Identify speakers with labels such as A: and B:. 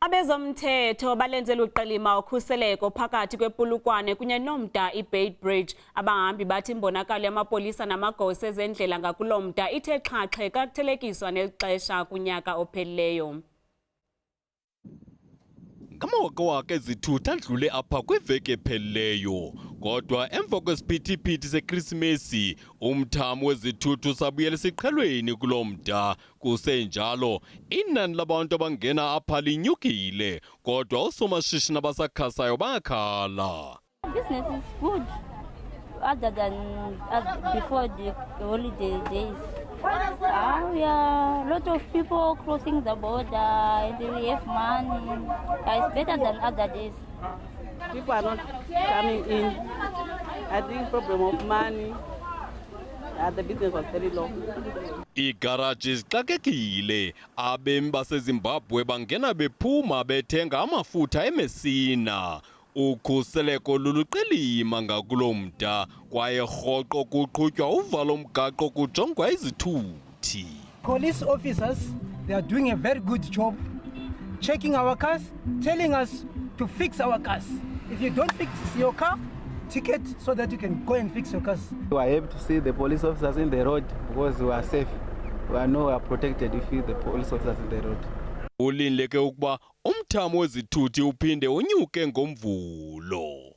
A: Abezomthetho balenze luqilima ukhuseleko phakathi kwePolokwane kunye nomda iBeitbridge. Abahambi bathi imbonakalo yamapolisa namagosa ezendlela ngakulo mda ithe xhaxhe kuthelekiswa nelixesha kunyaka ophelileyo.
B: Ngamawakawaka ezithutha adlule apha kwiveki ephelileyo, kodwa emva kwesiphithiphithi seKrisimesi umthamo wezithuthu sabuyela esiqhelweni kulo mda. Kusenjalo inani labantu abangena apha linyukile, kodwa oosomashishini abasakhasayo bakhala.
C: Business is good other than before the holiday days. Yeah, a lot of people crossing the border and they have money. It's better than other days.
D: People are not coming in. I think problem of money. The business was very low.
B: Igaraji zixakekile, abemi baseZimbabwe bangena bephuma bethenga amafutha eMessina. Ukhuseleko luluqilima ngakulo mda, kwaye rhoqo kuqhutywa uvalo mgaqo kujongwa izithuthi.
E: Police officers, they are doing a very good job checking our cars, telling us to fix our cars. If you don't fix your car, ticket so that you can go and fix your cars.
F: We are able to see the police officers in the road because we are safe. We are protected if you the police officers in the road.
B: Ulindeleke ukuba umthamo wezithuthi uphinde unyuke ngomvulo.